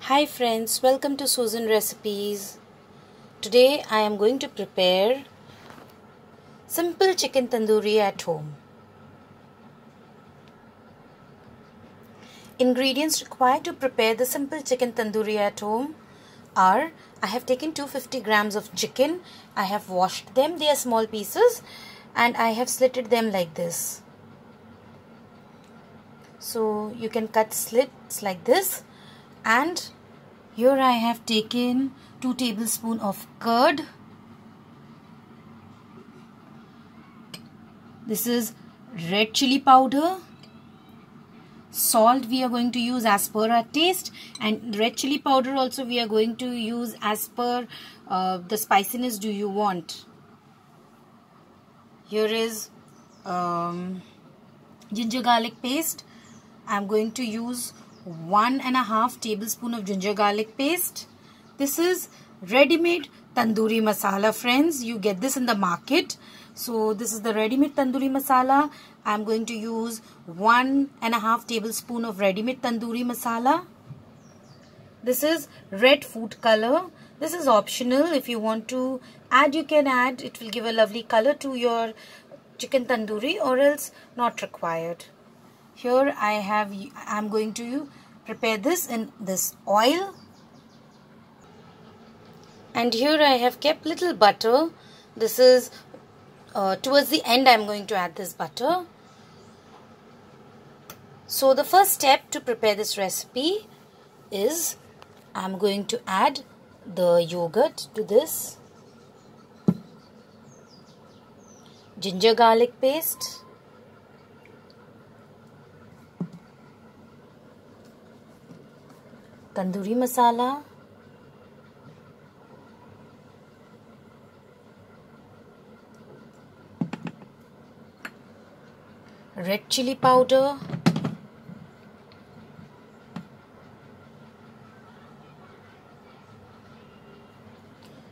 Hi friends, welcome to Susan Recipes. Today I am going to prepare simple chicken tandoori at home. Ingredients required to prepare the simple chicken tandoori at home are: I have taken 250 grams of chicken. I have washed them, they are small pieces, and I have slitted them like this. So you can cut slits like this. And here I have taken 2 tablespoons of curd. This is red chili powder. Salt we are going to use as per our taste, and red chili powder also we are going to use as per the spiciness do you want. Here is ginger garlic paste. I am going to use 1.5 tablespoon of ginger garlic paste. This is ready-made tandoori masala, friends. You get this in the market. So this is the ready-made tandoori masala. I am going to use 1.5 tablespoon of ready-made tandoori masala. This is red food color. This is optional. If you want to add, you can add. It will give a lovely color to your chicken tandoori, or else not required. Here I am going to prepare this in this oil. And here I have kept little butter. This is towards the end I am going to add this butter. So the first step to prepare this recipe is I am going to add the yogurt to this, ginger garlic paste, tandoori masala, red chili powder,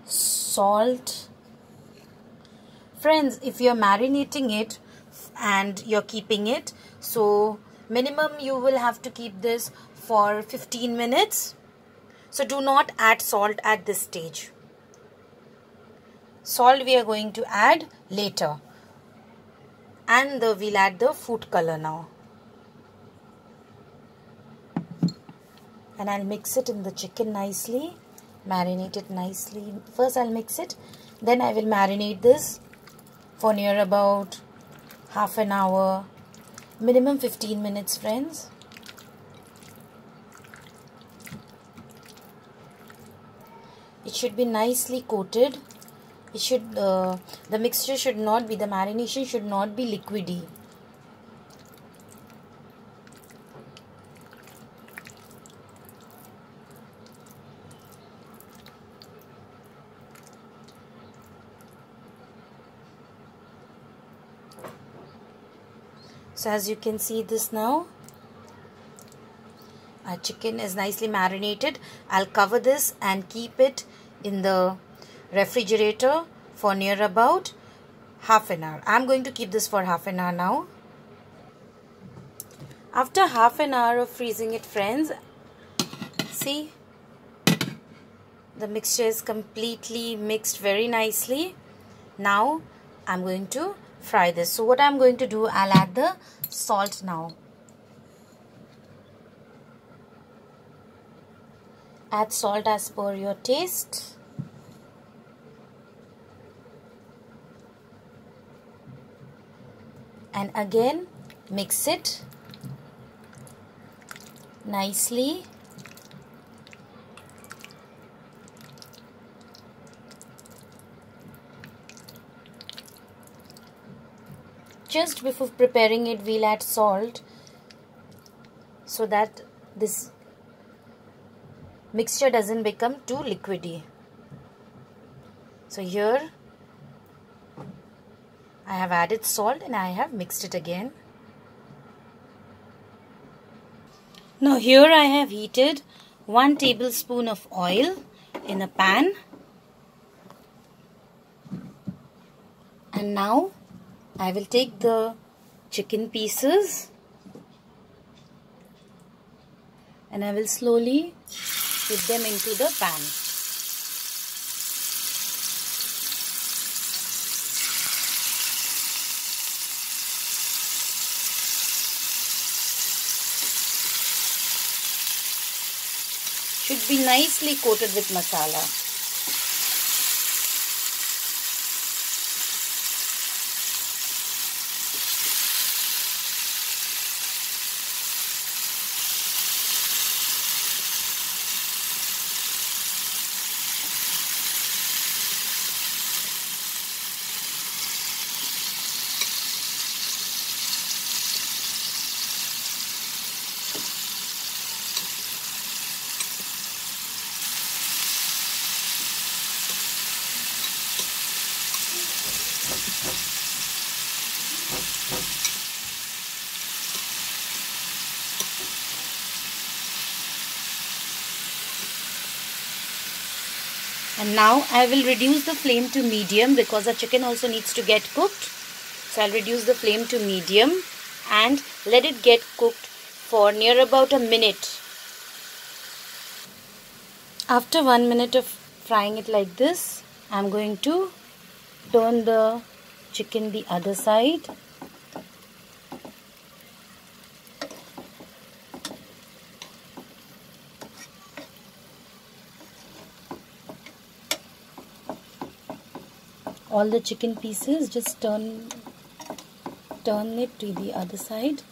salt. Friends, if you are marinating it and you're keeping it, so minimum you will have to keep this for 15 minutes. So do not add salt at this stage. Salt we are going to add later. And we'll add the food color now. And I'll mix it in the chicken nicely. Marinate it nicely. First I'll mix it. Then I will marinate this for near about half an hour. Minimum 15 minutes, friends. It should be nicely coated. It should, the mixture should not be, the marination should not be liquidy. So as you can see this now, our chicken is nicely marinated. I'll cover this and keep it in the refrigerator for near about half an hour. I'm going to keep this for half an hour now. After half an hour of freezing it, friends, see, the mixture is completely mixed very nicely. Now I'm going to fry this. So what I'm going to do, I'll add the salt now. Add salt as per your taste. And again mix it nicely. Just before preparing it, we'll add salt so that this mixture doesn't become too liquidy. So here I have added salt and I have mixed it again. Now here I have heated 1 tablespoon of oil in a pan. And now I will take the chicken pieces and I will slowly put them into the pan. Should be nicely coated with masala. And now I will reduce the flame to medium because the chicken also needs to get cooked. So I'll reduce the flame to medium and let it get cooked for near about a minute. After 1 minute of frying it like this, I'm going to turn the chicken the other side. All the chicken pieces, just turn it to the other side.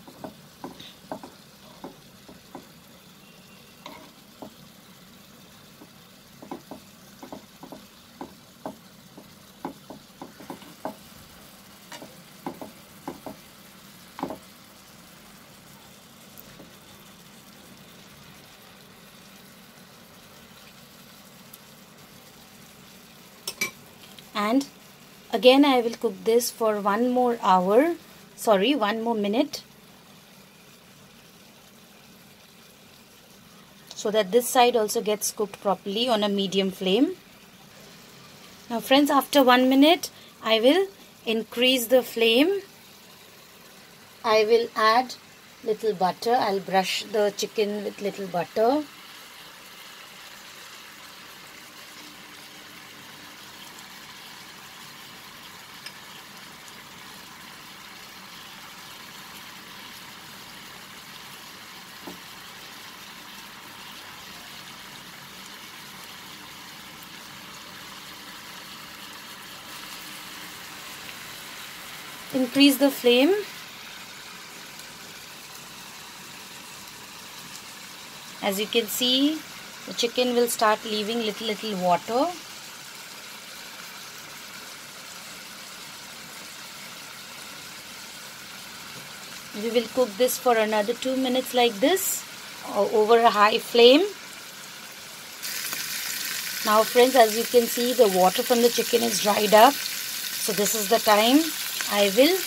And again I will cook this for one more minute, so that this side also gets cooked properly on a medium flame. Now friends, after 1 minute I will increase the flame. I will add little butter. I'll brush the chicken with little butter. Increase the flame. As you can see, the chicken will start leaving little water. We will cook this for another 2 minutes like this over a high flame. Now friends, as you can see, the water from the chicken is dried up. So this is the time I will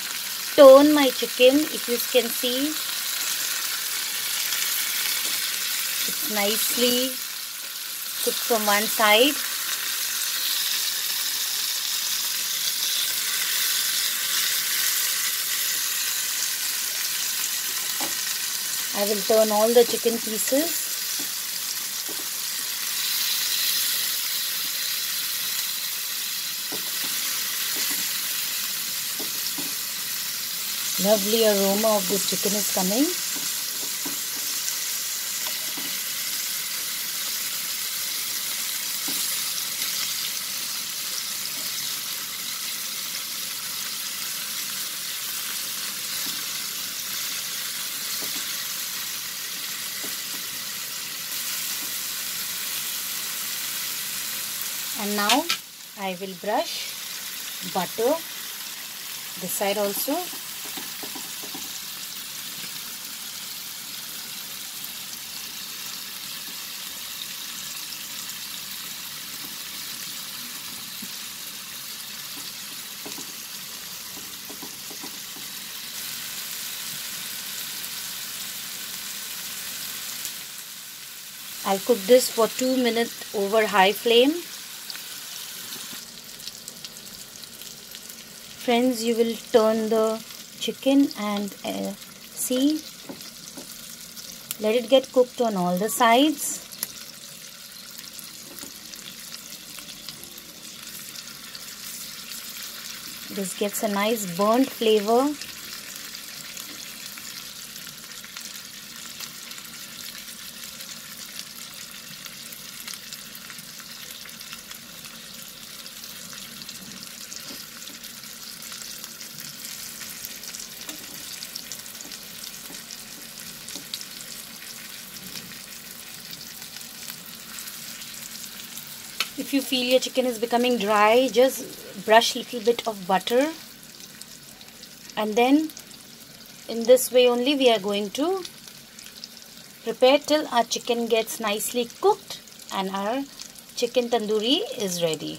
turn my chicken. If you can see, it's nicely cooked from one side. I will turn all the chicken pieces. Lovely aroma of this chicken is coming. And now I will brush butter this side also. I'll cook this for 2 minutes over high flame. Friends, you will turn the chicken and see, let it get cooked on all the sides. This gets a nice burnt flavor. If you feel your chicken is becoming dry, just brush a little bit of butter, and then in this way only we are going to prepare till our chicken gets nicely cooked and our chicken tandoori is ready.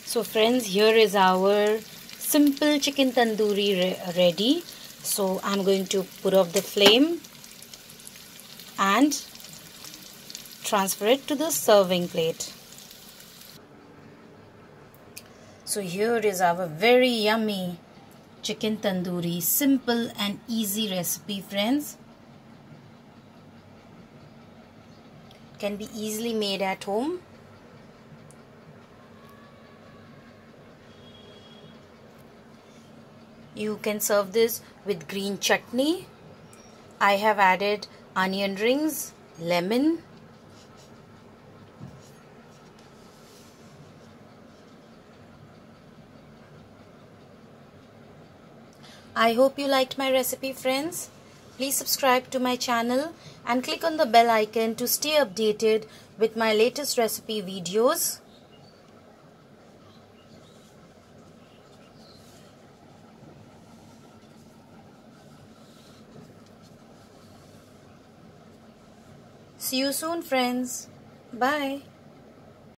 So friends, here is our simple chicken tandoori ready. So I'm going to put off the flame and transfer it to the serving plate. So here is our very yummy chicken tandoori, simple and easy recipe, friends. Can be easily made at home. You can serve this with green chutney. I have added onion rings, lemon, I hope you liked my recipe, friends. Please subscribe to my channel and click on the bell icon to stay updated with my latest recipe videos. See you soon, friends. Bye.